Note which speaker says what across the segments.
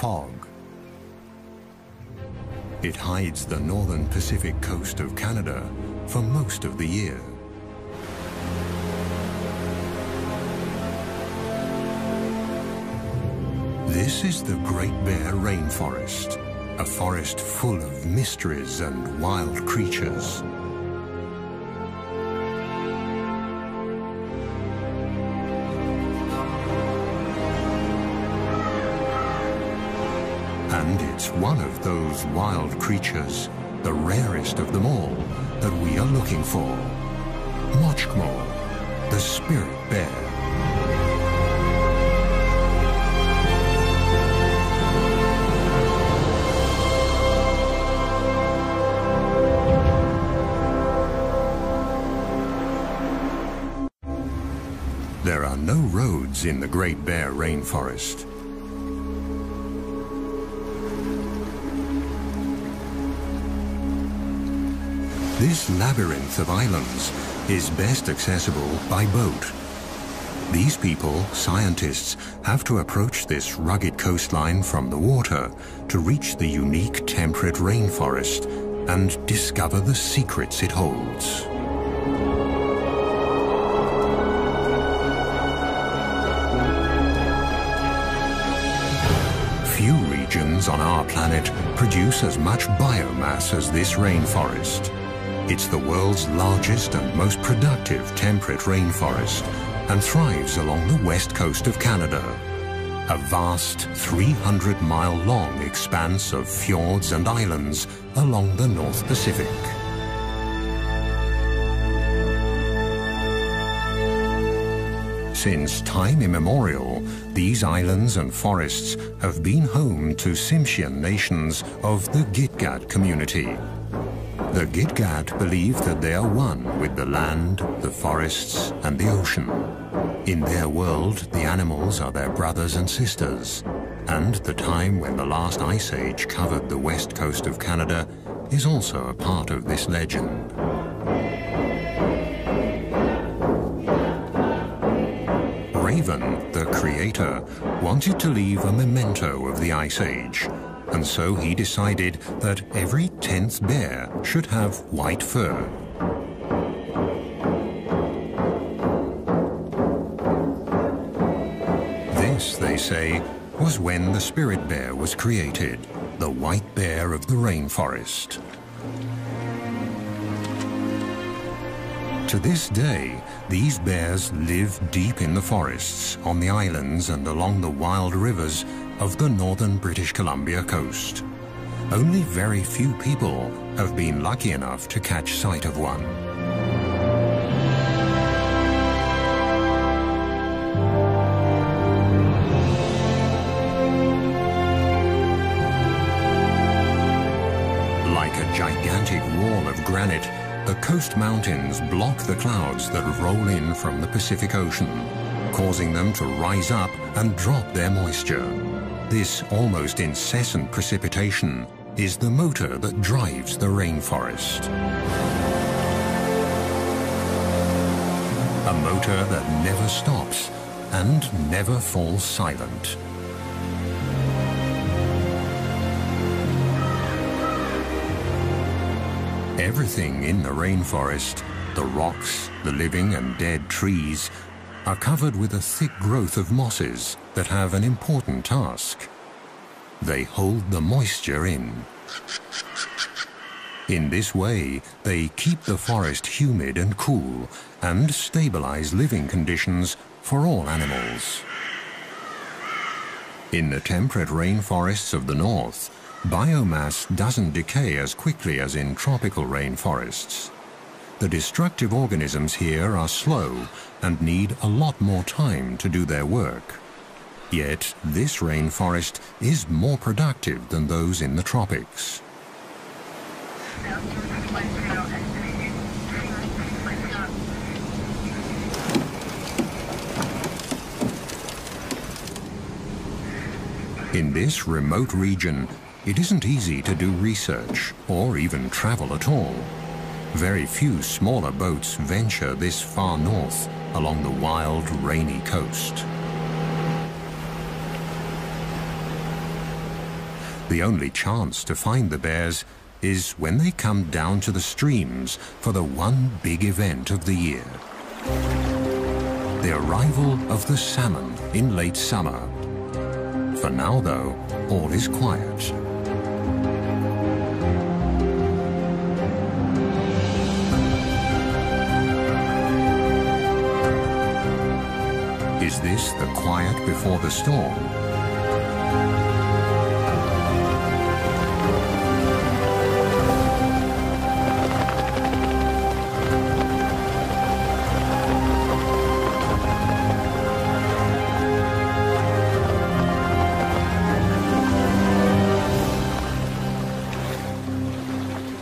Speaker 1: fog. It hides the northern Pacific coast of Canada for most of the year. This is the Great Bear Rainforest, a forest full of mysteries and wild creatures. And it's one of those wild creatures, the rarest of them all, that we are looking for. Mochkmo, the spirit bear. There are no roads in the Great Bear Rainforest. This labyrinth of islands is best accessible by boat. These people, scientists, have to approach this rugged coastline from the water to reach the unique temperate rainforest and discover the secrets it holds. Few regions on our planet produce as much biomass as this rainforest. It's the world's largest and most productive temperate rainforest and thrives along the west coast of Canada, a vast 300-mile-long expanse of fjords and islands along the North Pacific. Since time immemorial, these islands and forests have been home to Tsimshian nations of the Gitga'at community. The Gitga'at believe that they are one with the land, the forests, and the ocean. In their world, the animals are their brothers and sisters, and the time when the last ice age covered the west coast of Canada is also a part of this legend. Raven, the creator, wanted to leave a memento of the Ice Age, and so he decided that every 10th bear should have white fur. This, they say, was when the spirit bear was created, the white bear of the rainforest. To this day, these bears live deep in the forests, on the islands and along the wild rivers of the northern British Columbia coast. Only very few people have been lucky enough to catch sight of one. Like a gigantic wall of granite, the coast mountains block the clouds that roll in from the Pacific Ocean, causing them to rise up and drop their moisture. This almost incessant precipitation is the motor that drives the rainforest. A motor that never stops and never falls silent. Everything in the rainforest, the rocks, the living and dead trees, are covered with a thick growth of mosses that have an important task. They hold the moisture in. In this way, they keep the forest humid and cool and stabilize living conditions for all animals. In the temperate rainforests of the north, biomass doesn't decay as quickly as in tropical rainforests. The destructive organisms here are slow and need a lot more time to do their work. Yet this rainforest is more productive than those in the tropics. In this remote region, it isn't easy to do research or even travel at all. Very few smaller boats venture this far north along the wild, rainy coast. The only chance to find the bears is when they come down to the streams for the one big event of the year. The arrival of the salmon in late summer. For now, though, all is quiet. Is this the quiet before the storm?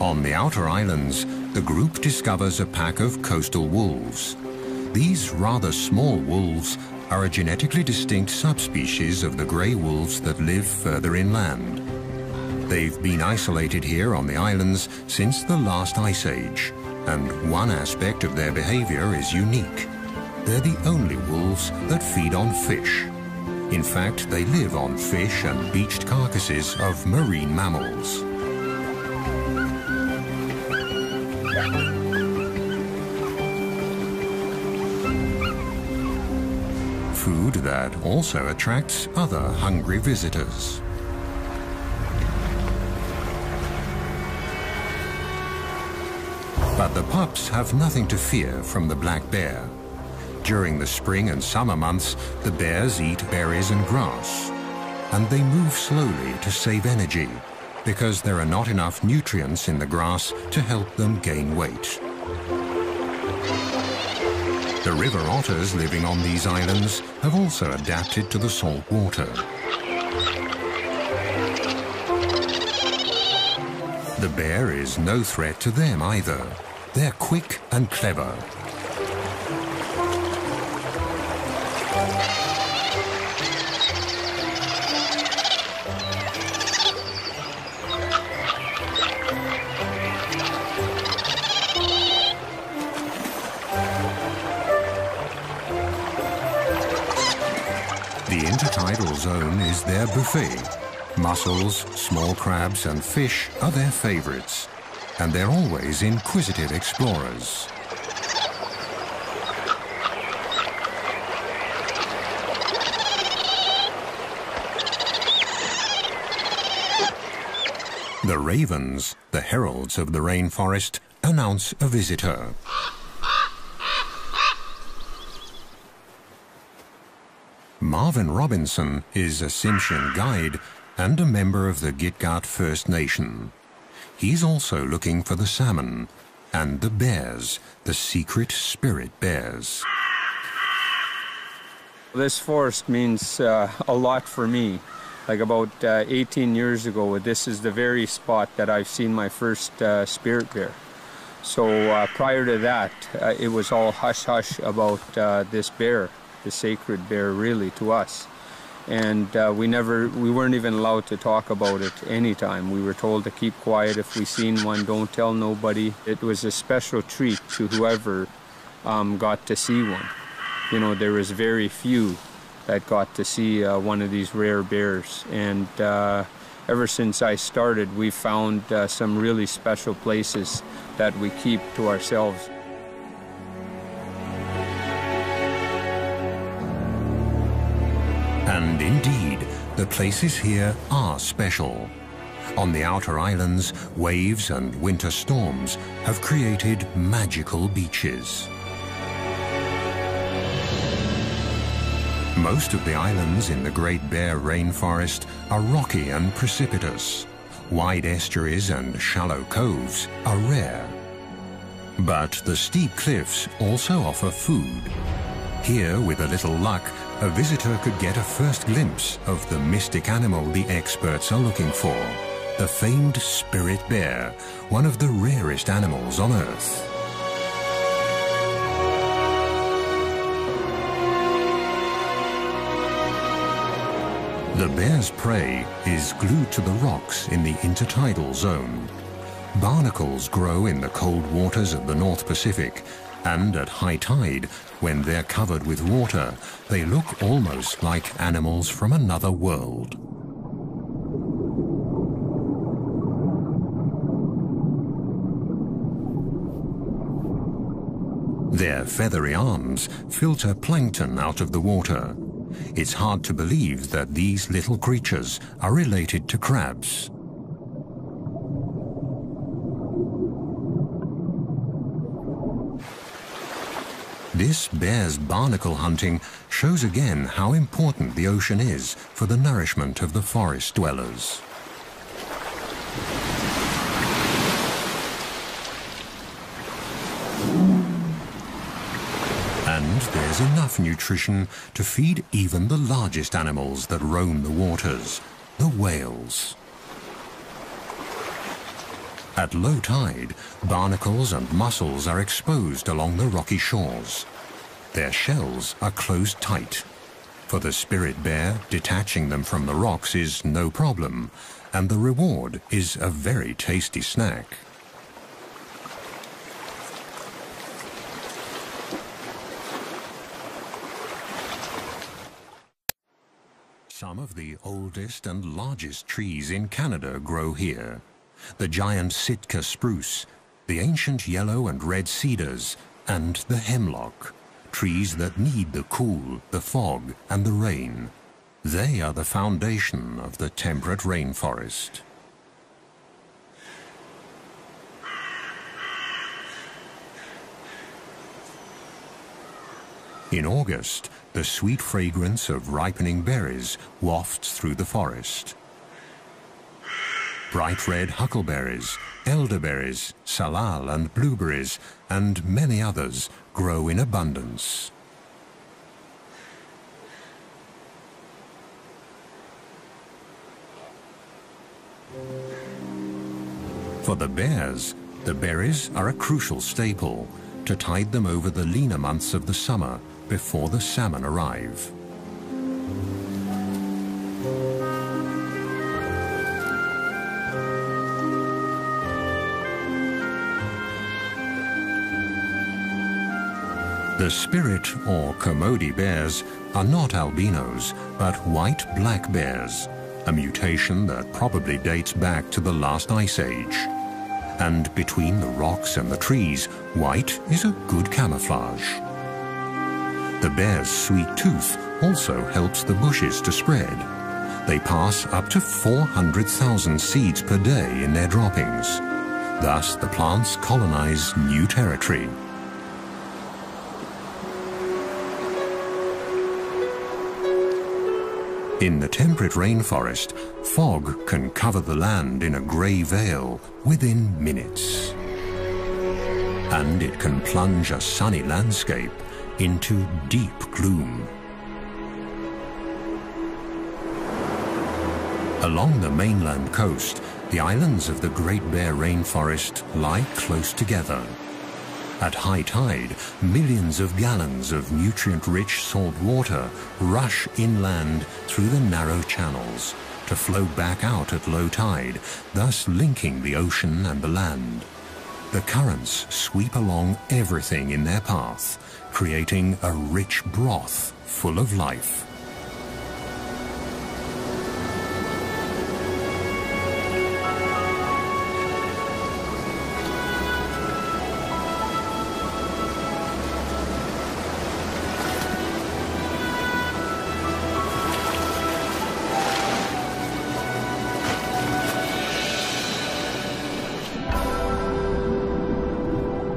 Speaker 1: On the outer islands, the group discovers a pack of coastal wolves. These rather small wolves are a genetically distinct subspecies of the grey wolves that live further inland. They've been isolated here on the islands since the last ice age, and one aspect of their behavior is unique. They're the only wolves that feed on fish. In fact, they live on fish and beached carcasses of marine mammals. Food that also attracts other hungry visitors. But the pups have nothing to fear from the black bear. During the spring and summer months, the bears eat berries and grass, and they move slowly to save energy, because there are not enough nutrients in the grass to help them gain weight. The river otters living on these islands have also adapted to the salt water. The bear is no threat to them either. They're quick and clever. The intertidal zone is their buffet. Mussels, small crabs and fish are their favorites, and they're always inquisitive explorers. The ravens, the heralds of the rainforest, announce a visitor. Marvin Robinson is a Tsimshian guide and a member of the Gitga'at First Nation. He's also looking for the salmon and the bears, the secret spirit bears.
Speaker 2: This forest means a lot for me. Like about 18 years ago, this is the very spot that I've seen my first spirit bear. So prior to that, it was all hush-hush about this bear, the sacred bear really to us. And we weren't even allowed to talk about it anytime. We were told to keep quiet. If we seen one, don't tell nobody. It was a special treat to whoever got to see one. You know, there was very few that got to see one of these rare bears. And ever since I started, we've found some really special places that we keep to ourselves.
Speaker 1: And indeed, the places here are special. On the outer islands, waves and winter storms have created magical beaches. Most of the islands in the Great Bear Rainforest are rocky and precipitous. Wide estuaries and shallow coves are rare. But the steep cliffs also offer food. Here, with a little luck, a visitor could get a first glimpse of the mystic animal the experts are looking for, the famed spirit bear, one of the rarest animals on Earth. The bear's prey is glued to the rocks in the intertidal zone. Barnacles grow in the cold waters of the North Pacific, and at high tide, when they're covered with water, they look almost like animals from another world. Their feathery arms filter plankton out of the water. It's hard to believe that these little creatures are related to crabs. This bear's barnacle hunting shows again how important the ocean is for the nourishment of the forest dwellers. And there's enough nutrition to feed even the largest animals that roam the waters, the whales. At low tide, barnacles and mussels are exposed along the rocky shores. Their shells are closed tight. For the spirit bear, detaching them from the rocks is no problem, and the reward is a very tasty snack. Some of the oldest and largest trees in Canada grow here. The giant Sitka spruce, the ancient yellow and red cedars, and the hemlock, trees that need the cool, the fog, and the rain. They are the foundation of the temperate rainforest. In August, the sweet fragrance of ripening berries wafts through the forest. Bright red huckleberries, elderberries, salal and blueberries, and many others grow in abundance. For the bears, the berries are a crucial staple to tide them over the leaner months of the summer before the salmon arrive. The spirit or Kermode bears are not albinos, but white black bears, a mutation that probably dates back to the last ice age. And between the rocks and the trees, white is a good camouflage. The bear's sweet tooth also helps the bushes to spread. They pass up to 400,000 seeds per day in their droppings. Thus, the plants colonize new territory. In the temperate rainforest, fog can cover the land in a grey veil within minutes. And it can plunge a sunny landscape into deep gloom. Along the mainland coast, the islands of the Great Bear Rainforest lie close together. At high tide, millions of gallons of nutrient-rich salt water rush inland through the narrow channels to flow back out at low tide, thus linking the ocean and the land. The currents sweep along everything in their path, creating a rich broth full of life.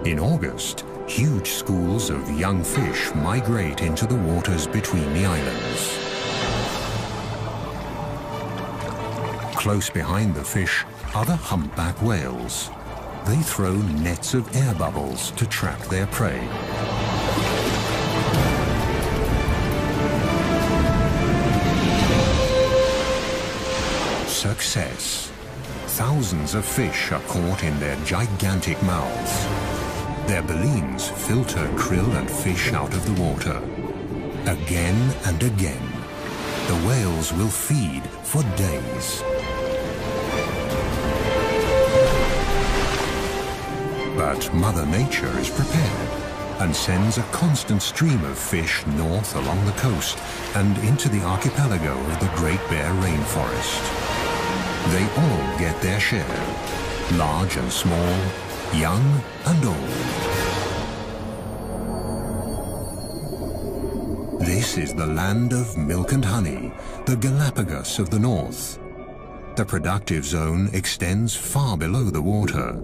Speaker 1: In August, huge schools of young fish migrate into the waters between the islands. Close behind the fish are the humpback whales. They throw nets of air bubbles to trap their prey. Success. Thousands of fish are caught in their gigantic mouths. Their baleens filter krill and fish out of the water. Again and again, the whales will feed for days. But Mother Nature is prepared and sends a constant stream of fish north along the coast and into the archipelago of the Great Bear Rainforest. They all get their share, large and small, young and old. This is the land of milk and honey, the Galapagos of the north. The productive zone extends far below the water.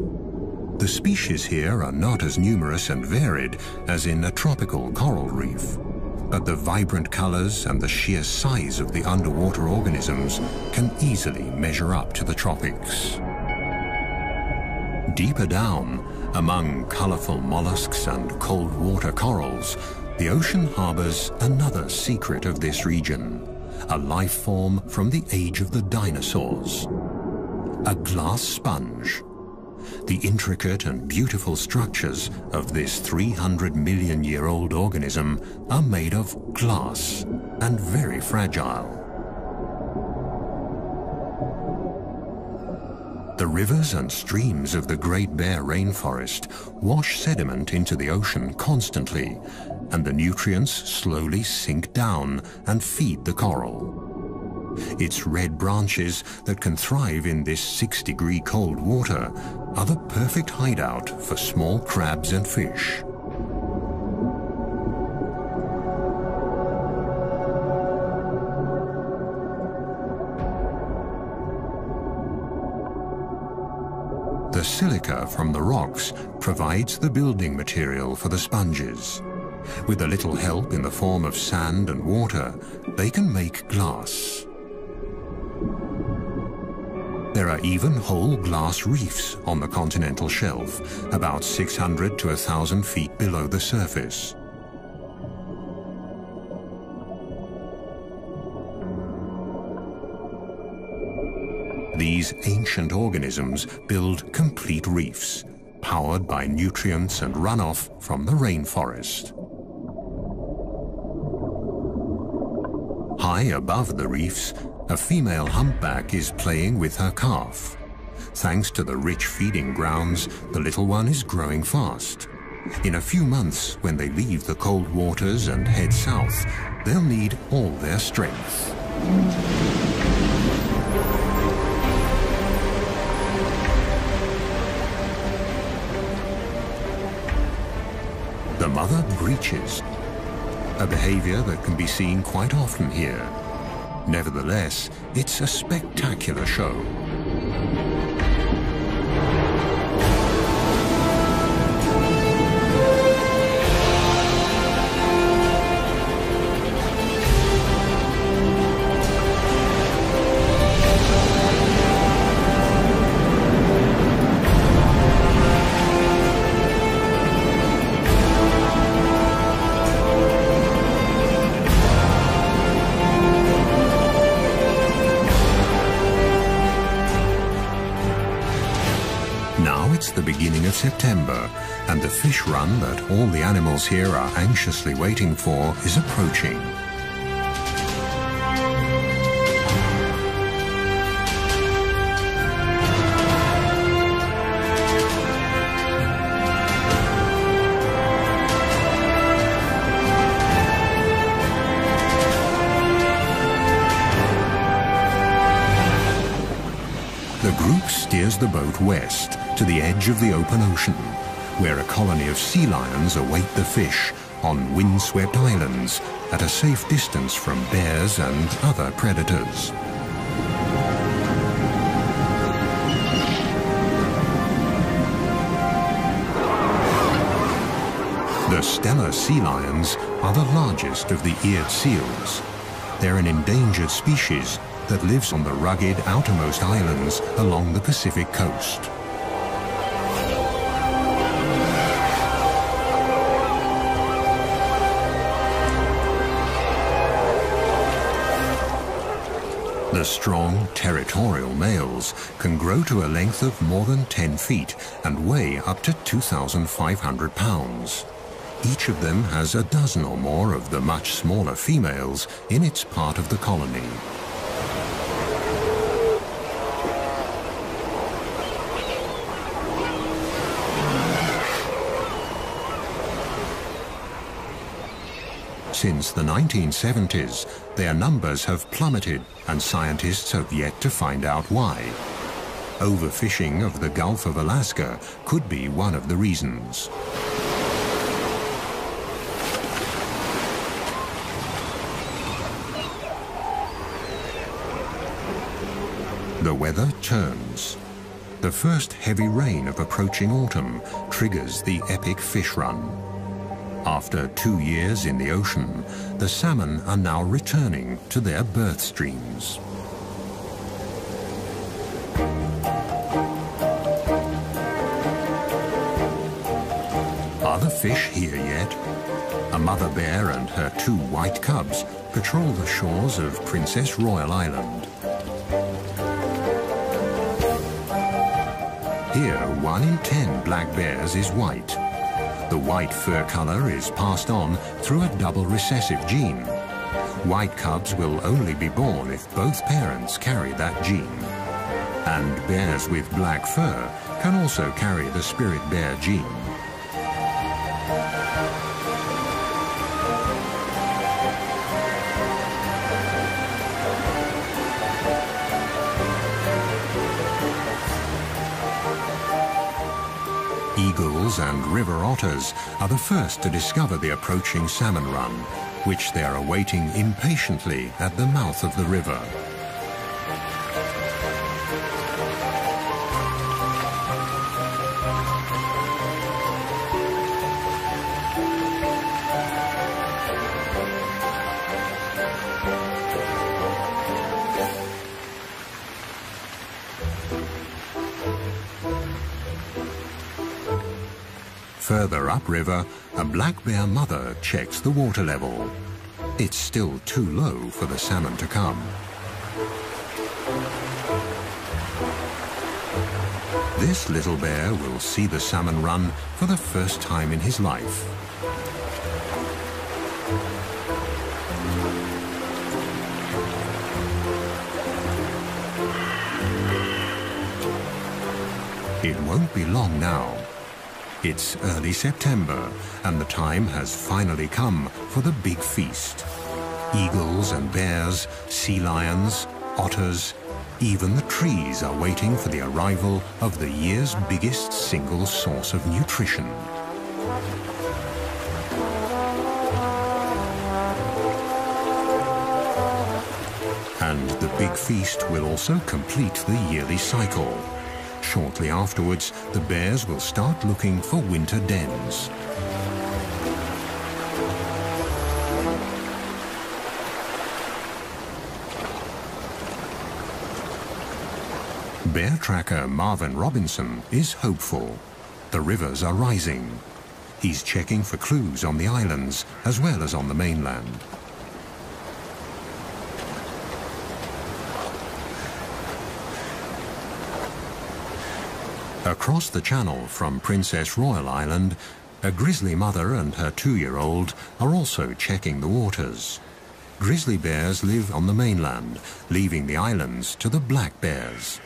Speaker 1: The species here are not as numerous and varied as in a tropical coral reef, but the vibrant colors and the sheer size of the underwater organisms can easily measure up to the tropics. Deeper down, among colorful mollusks and cold water corals, the ocean harbors another secret of this region, a life form from the age of the dinosaurs, a glass sponge. The intricate and beautiful structures of this 300-million-year-old organism are made of glass and very fragile. The rivers and streams of the Great Bear Rainforest wash sediment into the ocean constantly, and the nutrients slowly sink down and feed the coral. Its red branches that can thrive in this 6-degree cold water are the perfect hideout for small crabs and fish. The silica from the rocks provides the building material for the sponges. With a little help in the form of sand and water, they can make glass. There are even whole glass reefs on the continental shelf, about 600 to 1,000 feet below the surface. These ancient organisms build complete reefs, powered by nutrients and runoff from the rainforest. High above the reefs, a female humpback is playing with her calf. Thanks to the rich feeding grounds, the little one is growing fast. In a few months, when they leave the cold waters and head south, they'll need all their strength. The mother breaches, a behavior that can be seen quite often here. Nevertheless, it's a spectacular show. It's the beginning of September, and the fish run that all the animals here are anxiously waiting for is approaching. The group steers the boat west to the edge of the open ocean, where a colony of sea lions await the fish on windswept islands at a safe distance from bears and other predators. The Steller sea lions are the largest of the eared seals. They're an endangered species that lives on the rugged outermost islands along the Pacific coast. The strong, territorial males can grow to a length of more than 10 feet and weigh up to 2,500 pounds. Each of them has a dozen or more of the much smaller females in its part of the colony. Since the 1970s, their numbers have plummeted, and scientists have yet to find out why. Overfishing of the Gulf of Alaska could be one of the reasons. The weather turns. The first heavy rain of approaching autumn triggers the epic fish run. After 2 years in the ocean, the salmon are now returning to their birth streams. Are the fish here yet? A mother bear and her 2 white cubs patrol the shores of Princess Royal Island. Here, 1 in 10 black bears is white. The white fur color is passed on through a double recessive gene. White cubs will only be born if both parents carry that gene. And bears with black fur can also carry the spirit bear gene. Eagles and river otters are the first to discover the approaching salmon run, which they are awaiting impatiently at the mouth of the river. Further upriver, a black bear mother checks the water level. It's still too low for the salmon to come. This little bear will see the salmon run for the first time in his life. It won't be long now. It's early September, and the time has finally come for the big feast. Eagles and bears, sea lions, otters, even the trees are waiting for the arrival of the year's biggest single source of nutrition. And the big feast will also complete the yearly cycle. Shortly afterwards, the bears will start looking for winter dens. Bear tracker Marvin Robinson is hopeful. The rivers are rising. He's checking for clues on the islands as well as on the mainland. Across the channel from Princess Royal Island, a grizzly mother and her 2-year-old are also checking the waters. Grizzly bears live on the mainland, leaving the islands to the black bears.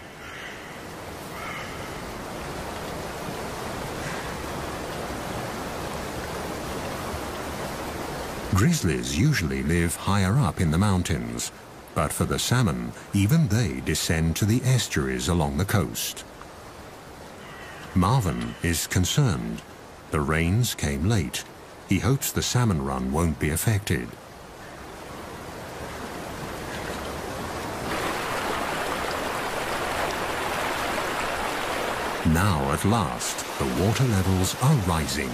Speaker 1: Grizzlies usually live higher up in the mountains, but for the salmon, even they descend to the estuaries along the coast. Marvin is concerned. The rains came late. He hopes the salmon run won't be affected. Now, at last, the water levels are rising.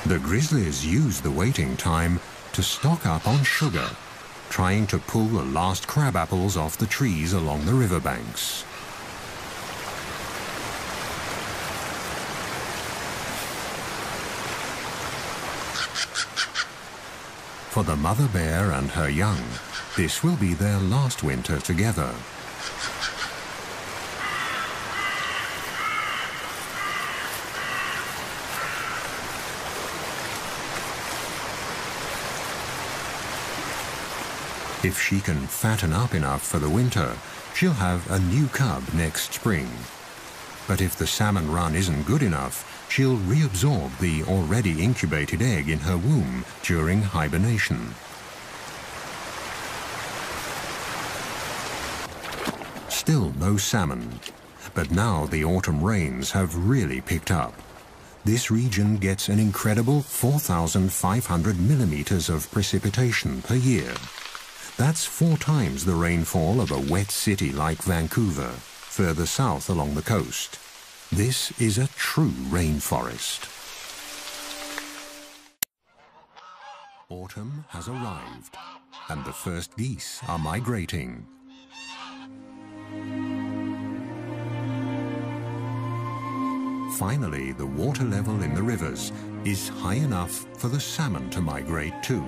Speaker 1: The grizzlies use the waiting time to stock up on sugar, trying to pull the last crab apples off the trees along the riverbanks. For the mother bear and her young, this will be their last winter together. If she can fatten up enough for the winter, she'll have a new cub next spring. But if the salmon run isn't good enough, she'll reabsorb the already incubated egg in her womb during hibernation. Still no salmon, but now the autumn rains have really picked up. this region gets an incredible 4,500 millimeters of precipitation per year. That's 4 times the rainfall of a wet city like Vancouver, further south along the coast. This is a true rainforest. Autumn has arrived, and the first geese are migrating. Finally, the water level in the rivers is high enough for the salmon to migrate too.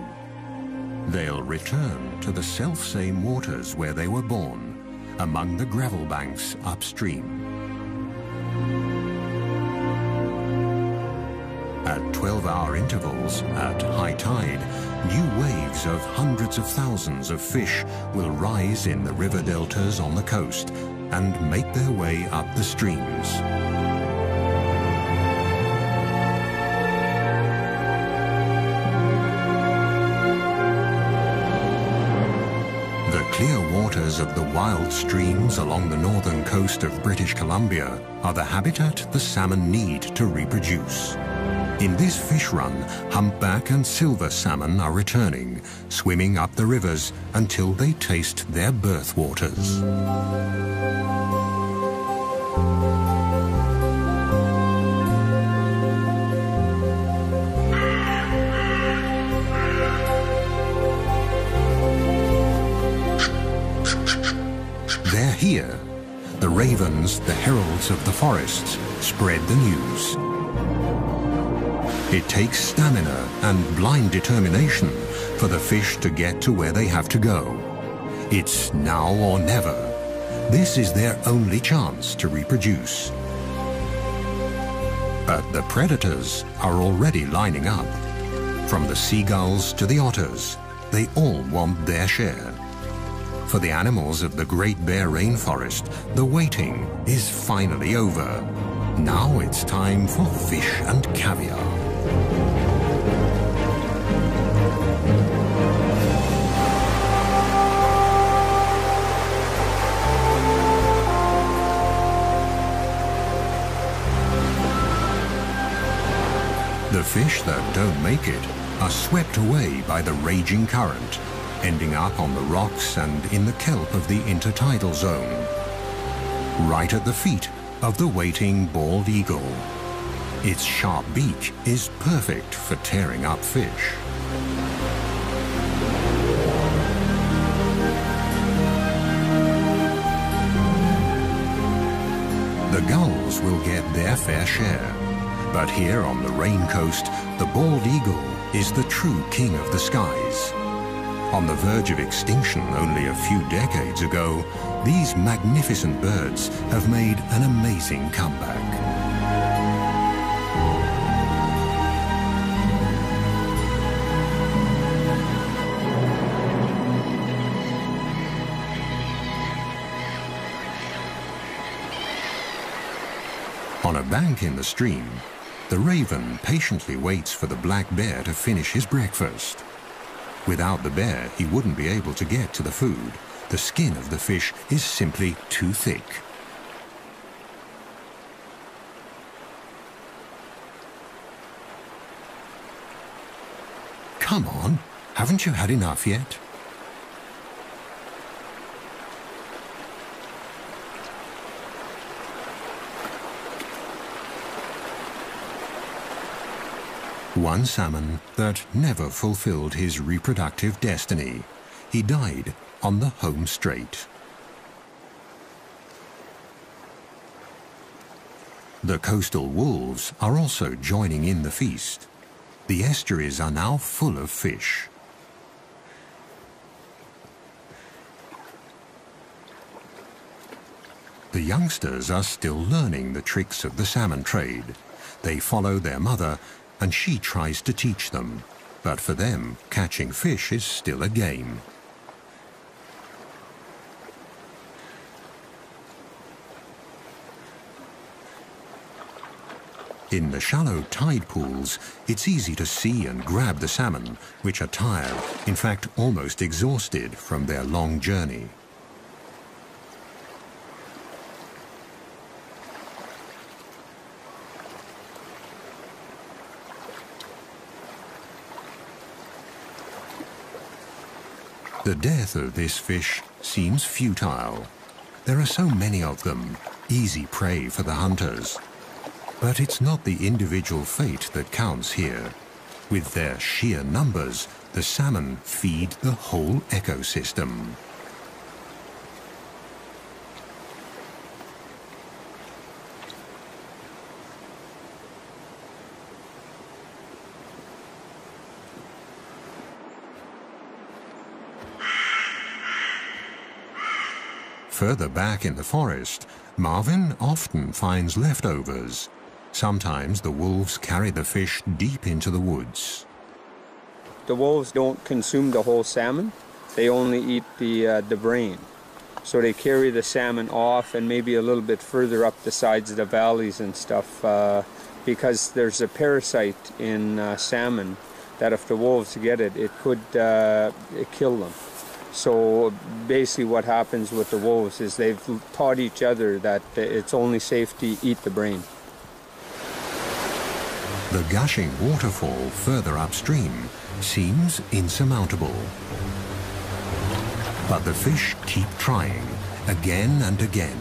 Speaker 1: They'll return to the self-same waters where they were born, among the gravel banks upstream. At 12-hour intervals, at high tide, new waves of hundreds of thousands of fish will rise in the river deltas on the coast and make their way up the streams. The clear waters of the wild streams along the northern coast of British Columbia are the habitat the salmon need to reproduce. In this fish run, humpback and silver salmon are returning, swimming up the rivers until they taste their birth waters. They're here. The ravens, the heralds of the forests, spread the news. It takes stamina and blind determination for the fish to get to where they have to go. It's now or never. This is their only chance to reproduce. But the predators are already lining up. From the seagulls to the otters, they all want their share. For the animals of the Great Bear Rainforest, the waiting is finally over. Now it's time for fish and caviar. The fish that don't make it are swept away by the raging current, ending up on the rocks and in the kelp of the intertidal zone, right at the feet of the waiting bald eagle. Its sharp beak is perfect for tearing up fish. The gulls will get their fair share. But here on the Rain Coast, the bald eagle is the true king of the skies. On the verge of extinction only a few decades ago, these magnificent birds have made an amazing comeback. On a bank in the stream, the raven patiently waits for the black bear to finish his breakfast. Without the bear, he wouldn't be able to get to the food. The skin of the fish is simply too thick. Come on, haven't you had enough yet? One salmon that never fulfilled his reproductive destiny. He died on the home straight. The coastal wolves are also joining in the feast. The estuaries are now full of fish. The youngsters are still learning the tricks of the salmon trade. They follow their mother, and she tries to teach them. But for them, catching fish is still a game. In the shallow tide pools, it's easy to see and grab the salmon, which are tired, in fact almost exhausted from their long journey. The death of this fish seems futile. There are so many of them, easy prey for the hunters. But it's not the individual fate that counts here. With their sheer numbers, the salmon feed the whole ecosystem. Further back in the forest, Marvin often finds leftovers. Sometimes the wolves carry the fish deep into the woods.
Speaker 2: The wolves don't consume the whole salmon. They only eat the brain. So they carry the salmon off and maybe a little bit further up the sides of the valleys and stuff because there's a parasite in salmon that if the wolves get it, it could kill them. So basically what happens with the wolves is they've taught each other that it's only safe to eat the brain.
Speaker 1: The gushing waterfall further upstream seems insurmountable. But the fish keep trying, again and again.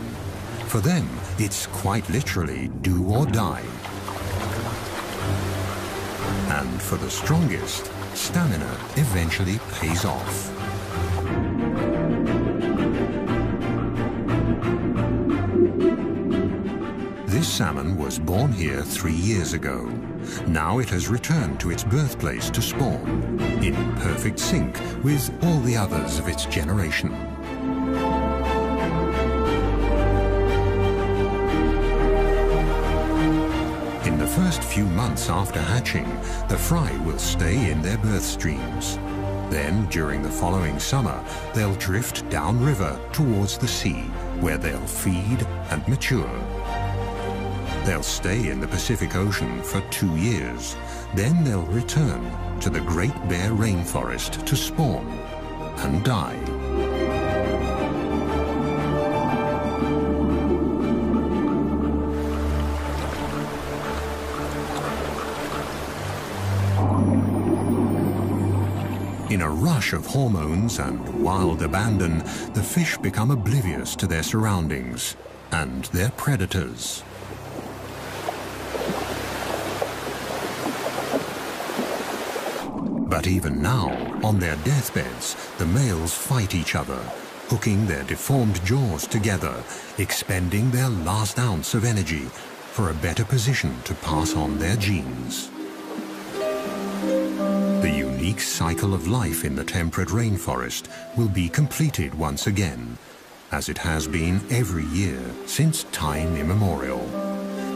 Speaker 1: For them, it's quite literally do or die. And for the strongest, stamina eventually pays off. This salmon was born here 3 years ago. Now it has returned to its birthplace to spawn, in perfect sync with all the others of its generation. In the first few months after hatching, the fry will stay in their birth streams. Then, during the following summer, they'll drift downriver towards the sea, where they'll feed and mature. They'll stay in the Pacific Ocean for 2 years. Then they'll return to the Great Bear Rainforest to spawn and die. In a rush of hormones and wild abandon, the fish become oblivious to their surroundings and their predators. But even now, on their deathbeds, the males fight each other, hooking their deformed jaws together, expending their last ounce of energy for a better position to pass on their genes. The unique cycle of life in the temperate rainforest will be completed once again, as it has been every year since time immemorial.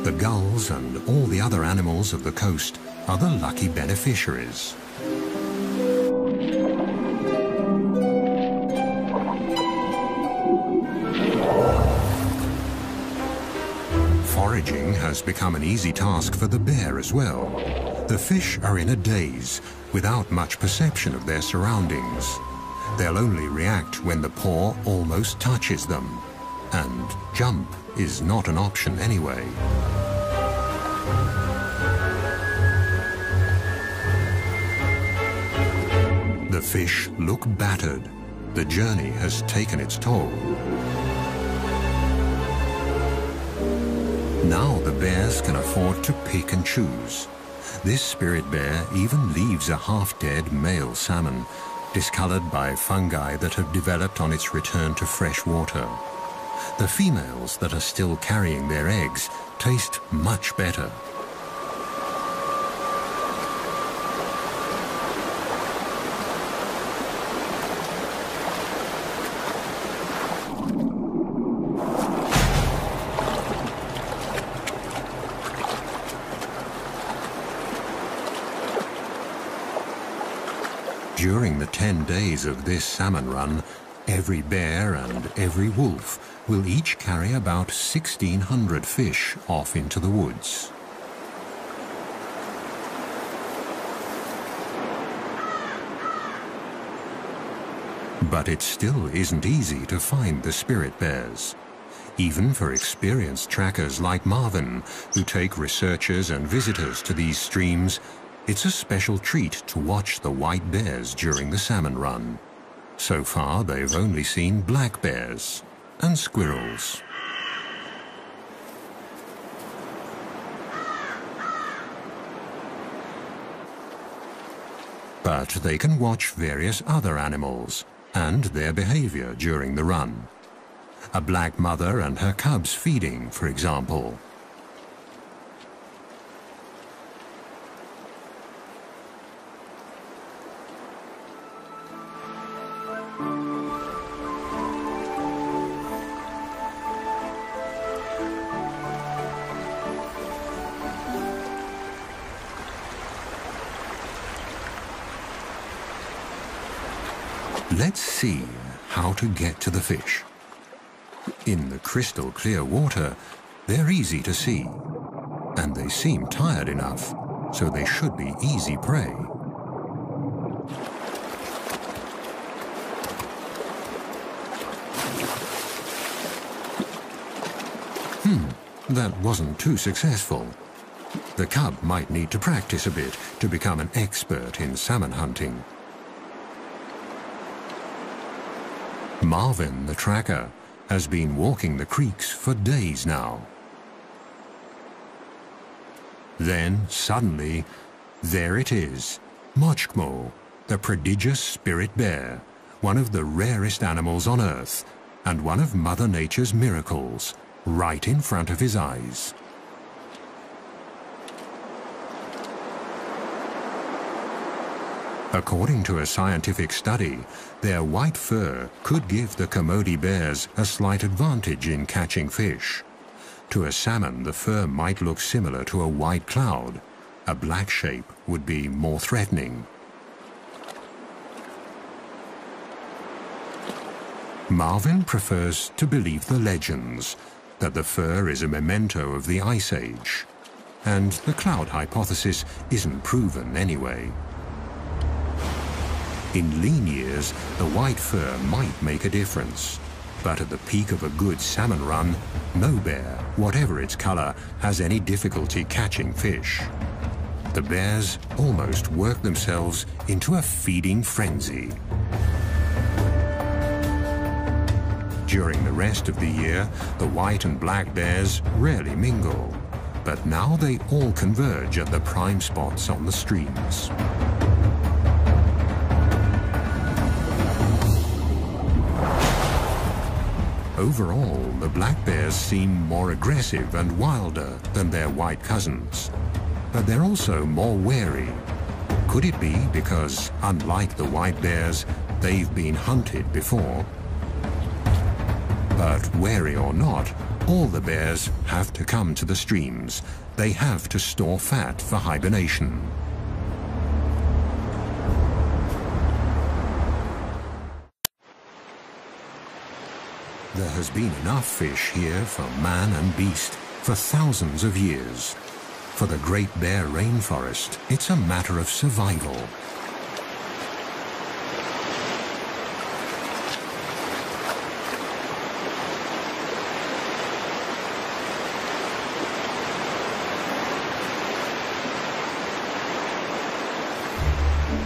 Speaker 1: The gulls and all the other animals of the coast are the lucky beneficiaries. Foraging has become an easy task for the bear as well. The fish are in a daze, without much perception of their surroundings. They'll only react when the paw almost touches them. And jump is not an option anyway. The fish look battered. The journey has taken its toll. Now the bears can afford to pick and choose. This spirit bear even leaves a half-dead male salmon, discolored by fungi that have developed on its return to fresh water. The females that are still carrying their eggs taste much better. During the 10 days of this salmon run, every bear and every wolf will each carry about 1,600 fish off into the woods. But it still isn't easy to find the spirit bears. Even for experienced trackers like Marvin, who take researchers and visitors to these streams, it's a special treat to watch the white bears during the salmon run. So far, they've only seen black bears and squirrels. But they can watch various other animals and their behavior during the run. A black mother and her cubs feeding, for example. Let's see how to get to the fish. In the crystal clear water, they're easy to see, and they seem tired enough, so they should be easy prey. That wasn't too successful. The cub might need to practice a bit to become an expert in salmon hunting. Marvin, the tracker, has been walking the creeks for days now. Then, suddenly, there it is, Mochkmo, the prodigious spirit bear, one of the rarest animals on Earth, and one of Mother Nature's miracles, right in front of his eyes. According to a scientific study, their white fur could give the Kermode bears a slight advantage in catching fish. To a salmon, the fur might look similar to a white cloud. A black shape would be more threatening. Marvin prefers to believe the legends, that the fur is a memento of the Ice Age. And the cloud hypothesis isn't proven anyway. In lean years, the white fur might make a difference. But at the peak of a good salmon run, no bear, whatever its color, has any difficulty catching fish. The bears almost work themselves into a feeding frenzy. During the rest of the year, the white and black bears rarely mingle. But now they all converge at the prime spots on the streams. Overall, the black bears seem more aggressive and wilder than their white cousins. But they're also more wary. Could it be because, unlike the white bears, they've been hunted before? But wary or not, all the bears have to come to the streams. They have to store fat for hibernation. There has been enough fish here for man and beast for thousands of years. For the Great Bear Rainforest, it's a matter of survival.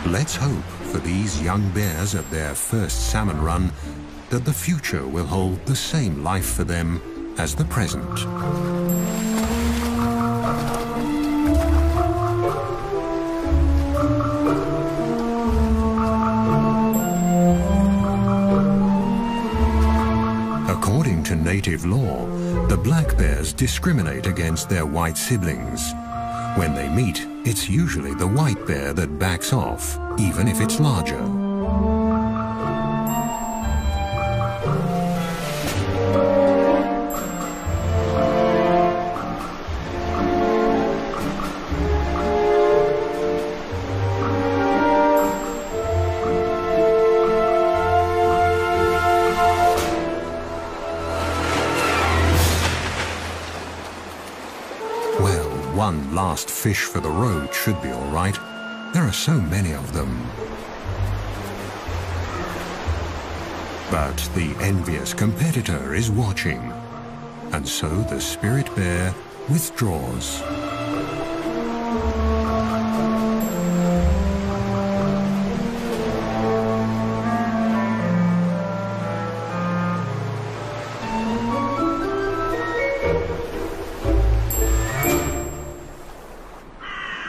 Speaker 1: Let's hope for these young bears at their first salmon run that the future will hold the same life for them as the present. According to native law, the black bears discriminate against their white siblings. When they meet, it's usually the white bear that backs off, even if it's larger. One last fish for the road should be all right. There are so many of them. But the envious competitor is watching, and so the spirit bear withdraws.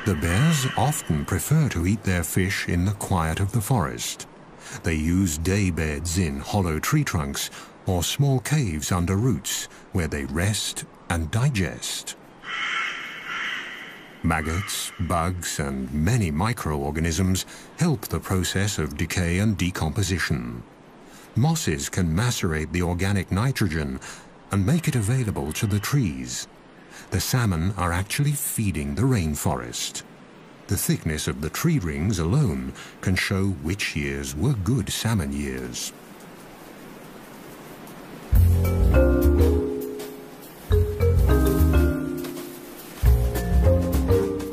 Speaker 1: The bears often prefer to eat their fish in the quiet of the forest. They use day beds in hollow tree trunks or small caves under roots where they rest and digest. Maggots, bugs, and many microorganisms help the process of decay and decomposition. Mosses can macerate the organic nitrogen and make it available to the trees. The salmon are actually feeding the rainforest. The thickness of the tree rings alone can show which years were good salmon years.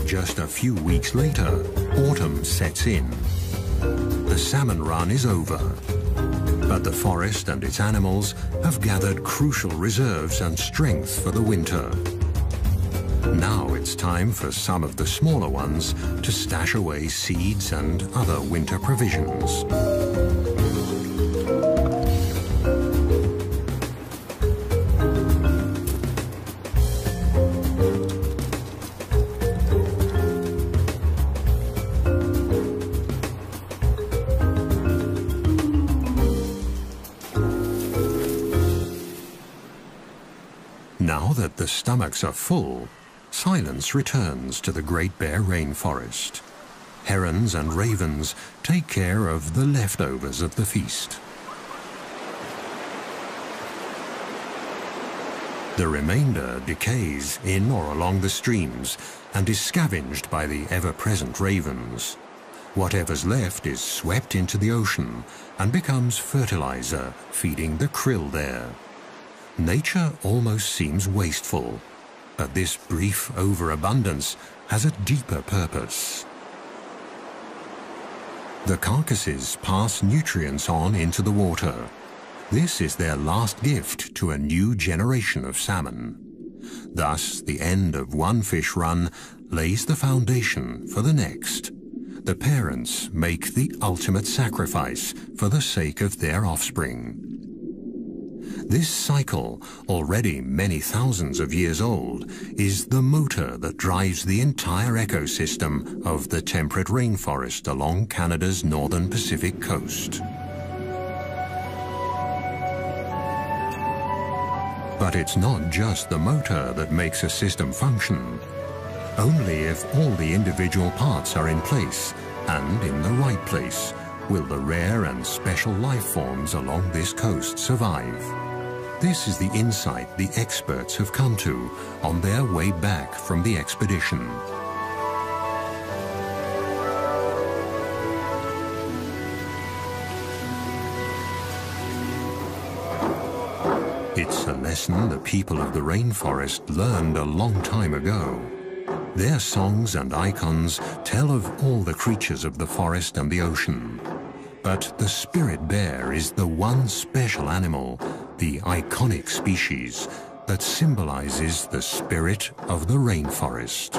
Speaker 1: Just a few weeks later, autumn sets in. The salmon run is over, but the forest and its animals have gathered crucial reserves and strength for the winter. Now it's time for some of the smaller ones to stash away seeds and other winter provisions. Now that the stomachs are full, silence returns to the Great Bear Rainforest. Herons and ravens take care of the leftovers of the feast. The remainder decays in or along the streams and is scavenged by the ever-present ravens. Whatever's left is swept into the ocean and becomes fertilizer, feeding the krill there. Nature almost seems wasteful, but this brief overabundance has a deeper purpose. The carcasses pass nutrients on into the water. This is their last gift to a new generation of salmon. Thus, the end of one fish run lays the foundation for the next. The parents make the ultimate sacrifice for the sake of their offspring. This cycle, already many thousands of years old, is the motor that drives the entire ecosystem of the temperate rainforest along Canada's northern Pacific coast. But it's not just the motor that makes a system function. Only if all the individual parts are in place and in the right place will the rare and special life forms along this coast survive. This is the insight the experts have come to on their way back from the expedition. It's a lesson the people of the rainforest learned a long time ago. Their songs and icons tell of all the creatures of the forest and the ocean. But the spirit bear is the one special animal, the iconic species, that symbolizes the spirit of the rainforest.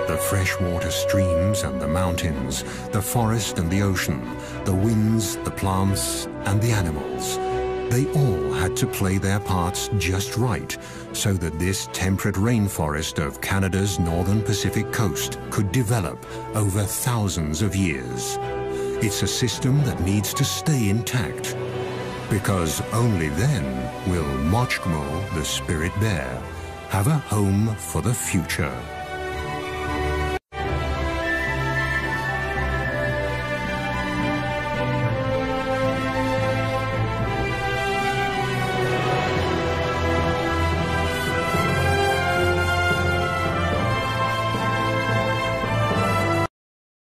Speaker 1: The freshwater streams and the mountains, the forest and the ocean, the winds, the plants, and the animals, they all had to play their parts just right so that this temperate rainforest of Canada's northern Pacific coast could develop over thousands of years. It's a system that needs to stay intact, because only then will Mochgmo, the spirit bear, have a home for the future.